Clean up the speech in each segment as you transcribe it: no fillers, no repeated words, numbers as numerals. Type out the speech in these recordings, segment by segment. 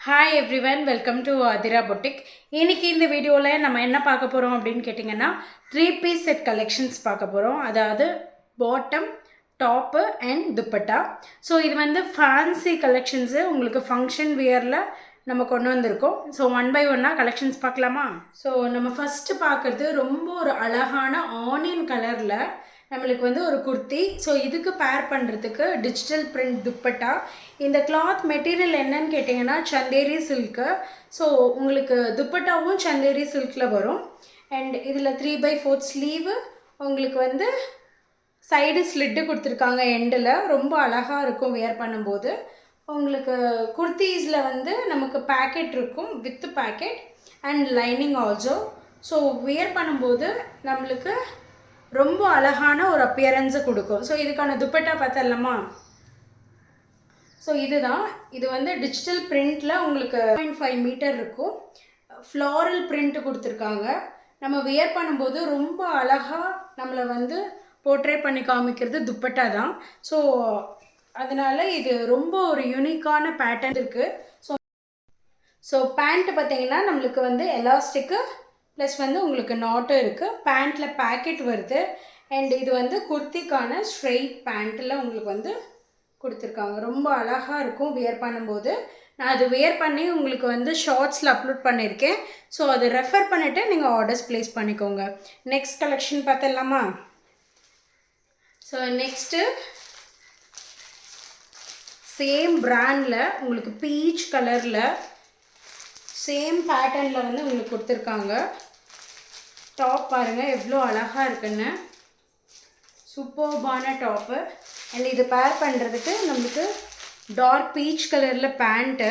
Hi everyone, welcome to Athira boutique. இன்றைக்கி இந்த வீடியோவில் நம்ம என்ன பார்க்க போகிறோம் அப்படின்னு கேட்டிங்கன்னா 3 பீஸ் செட் கலெக்ஷன்ஸ் பார்க்க போகிறோம். அதாவது bottom, top and dupatta. So இது வந்து ஃபேன்சி கலெக்ஷன்ஸு, உங்களுக்கு ஃபங்க்ஷன் வியரில் நம்ம கொண்டு வந்திருக்கோம். ஸோ ஒன் பை ஒன்னாக கலெக்ஷன்ஸ் பார்க்கலாமா? ஸோ நம்ம ஃபஸ்ட்டு பார்க்குறது ரொம்ப ஒரு அழகான ஆனியன் கலரில் நம்மளுக்கு வந்து ஒரு குர்த்தி. ஸோ இதுக்கு பேர் பண்ணுறதுக்கு டிஜிட்டல் பிரிண்ட் துப்பட்டா. இந்த கிளாத் மெட்டீரியல் என்னன்னு கேட்டிங்கன்னா சந்தேரி சில்க்கு. ஸோ உங்களுக்கு துப்பட்டாவும் சந்தேரி சில்கில் வரும். அண்ட் இதில் 3/4 ஸ்லீவு, உங்களுக்கு வந்து சைடு ஸ்லிட்டு கொடுத்துருக்காங்க எண்டில். ரொம்ப அழகாக இருக்கும் வியர் பண்ணும்போது. உங்களுக்கு குர்த்தீஸில் வந்து நமக்கு பேக்கெட் இருக்கும், with packet and lining also. So wear பண்ணும்போது நம்மளுக்கு ரொம்ப அழகான ஒரு அப்பியரன்ஸை கொடுக்கும். ஸோ இதுக்கான துப்பட்டா பார்த்தலாமா? ஸோ இதுதான், இது வந்து டிஜிட்டல் பிரிண்டில் உங்களுக்கு 0.5 மீட்டர் இருக்கும். ஃப்ளாரல் பிரிண்ட்டு கொடுத்துருக்காங்க. நம்ம வியர் பண்ணும்போது ரொம்ப அழகாக நம்மளை வந்து போர்ட்ரே பண்ணி காமிக்கிறது துப்பட்டா தான். ஸோ அதனால் இது ரொம்ப ஒரு யூனிக்கான பேட்டர்ன் இருக்குது. ஸோ பேண்ட்டு பார்த்திங்கன்னா நம்மளுக்கு வந்து எலாஸ்டிக்கு ப்ளஸ் வந்து உங்களுக்கு நாட்டும் இருக்குது. பேண்ட்டில் பேக்கெட் வருது. அண்ட் இது வந்து குர்த்திக்கான ஸ்ட்ரெயிட் பேண்ட்டில் உங்களுக்கு வந்து கொடுத்துருக்காங்க. ரொம்ப அழகாக இருக்கும் வியர் பண்ணும்போது. நான் அது வியர் பண்ணி உங்களுக்கு வந்து ஷார்ட்ஸில் அப்லோட் பண்ணியிருக்கேன். ஸோ அதை ரெஃபர் பண்ணிவிட்டு நீங்கள் ஆர்டர்ஸ் ப்ளேஸ் பண்ணிக்கோங்க. நெக்ஸ்ட் கலெக்ஷன் பார்த்துடலாமா? ஸோ நெக்ஸ்ட்டு சேம் பிராண்டில் உங்களுக்கு பீச் கலரில் சேம் பேட்டர்னில் வந்து உங்களுக்கு கொடுத்துருக்காங்க. டாப் பாருங்கள் எவ்வளோ அழகாக இருக்குன்னு, சூப்பர்பான டாப்பு. அண்ட் இது பேர் பண்ணுறதுக்கு நம்மளுக்கு டார்க் பீச் கலரில் பேண்ட்டு.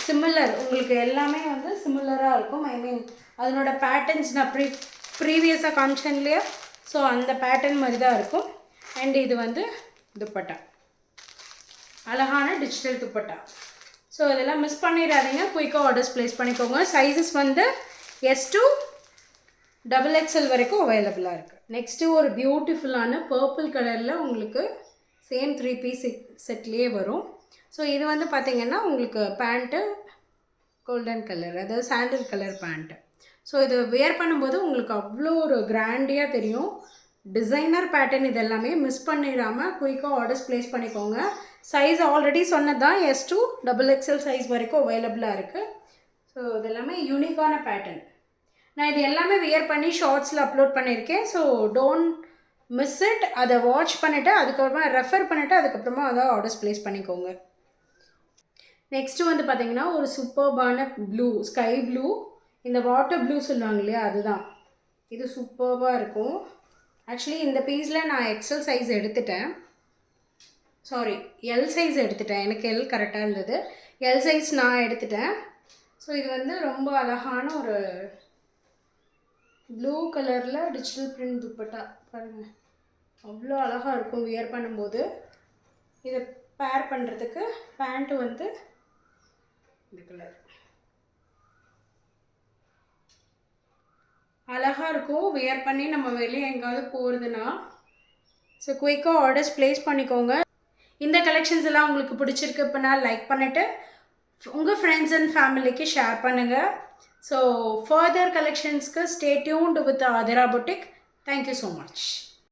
சிமிலர், உங்களுக்கு எல்லாமே வந்து சிமிலராக இருக்கும். ஐ மீன் அதனோட பேட்டர்ன்ஸ் நான் ப்ரீவியஸாக காமிச்சேன் இல்லையா? ஸோ அந்த பேட்டர்ன் மாதிரி தான் இருக்கும். அண்ட் இது வந்து துப்பட்டா, அழகான டிஜிட்டல் துப்பட்டா. ஸோ இதெல்லாம் மிஸ் பண்ணிடாதீங்க, குயிக்காக ஆர்டர்ஸ் ப்ளேஸ் பண்ணிக்கோங்க. சைஸஸ் வந்து S to XXL வரைக்கும் அவைலபிளாக இருக்குது. நெக்ஸ்ட்டு ஒரு பியூட்டிஃபுல்லான பர்பிள் கலரில் உங்களுக்கு சேம் 3 பீஸ் செட்லேயே வரும். ஸோ இது வந்து பார்த்திங்கன்னா உங்களுக்கு பேண்ட்டு கோல்டன் கலர், அதாவது சாண்டில் கலர் பேண்ட்டு. ஸோ இது வியர் பண்ணும்போது உங்களுக்கு அவ்வளோ ஒரு கிராண்டியாக தெரியும். Designer pattern. இது எல்லாமே மிஸ் பண்ணிடாமல் குயிக்காக ஆர்டர்ஸ் ப்ளேஸ் பண்ணிக்கோங்க. சைஸ் ஆல்ரெடி சொன்னது தான், S to XXL சைஸ் வரைக்கும் அவைலபிளாக இருக்குது. ஸோ இது எல்லாமே யூனிக்கான பேட்டர்ன். நான் இது எல்லாமே வியர் பண்ணி ஷார்ட்ஸில் அப்லோட் பண்ணியிருக்கேன். So don't miss it. அதை வாட்ச் பண்ணிவிட்டு அதுக்கப்புறமா ரெஃபர் பண்ணிவிட்டு அதுக்கப்புறமா அதை ஆர்டர்ஸ் ப்ளேஸ் பண்ணிக்கோங்க. நெக்ஸ்ட்டு வந்து பார்த்திங்கன்னா ஒரு சூப்பர்பான ப்ளூ, ஸ்கை ப்ளூ, இந்த வாட்டர் ப்ளூ சொல்லுவாங்க இல்லையா, அதுதான். இது சூப்பர்பாக இருக்கும். ஆக்சுவலி இந்த பீஸில் நான் XL சைஸ் எடுத்துட்டேன், சாரி எல் சைஸ் எடுத்துட்டேன். எனக்கு எல் கரெக்டாக இருந்தது, எல் சைஸ் நான் எடுத்துட்டேன். ஸோ இது வந்து ரொம்ப அழகான ஒரு ப்ளூ கலரில் டிஜிட்டல் பிரிண்ட் துப்பட்டா பாருங்கள், அவ்வளோ அழகாக இருக்கும் வியர் பண்ணும்போது. இதை பேர் பண்ணுறதுக்கு பேண்ட்டு வந்து இந்த கலர் அழகாக இருக்கும் வியர் பண்ணி நம்ம வெளியே எங்காவது போகிறதுனா. ஸோ குயிக்காக ஆர்டர்ஸ் ப்ளேஸ் பண்ணிக்கோங்க. இந்த கலெக்ஷன்ஸ் எல்லாம் உங்களுக்கு பிடிச்சிருக்கு அப்படின்னா லைக் பண்ணிவிட்டு உங்கள் ஃப்ரெண்ட்ஸ் அண்ட் ஃபேமிலிக்கு ஷேர் பண்ணுங்கள். ஸோ ஃபர்தர் கலெக்ஷன்ஸ்க்கு stay tuned with Athira boutique. Thank you so much.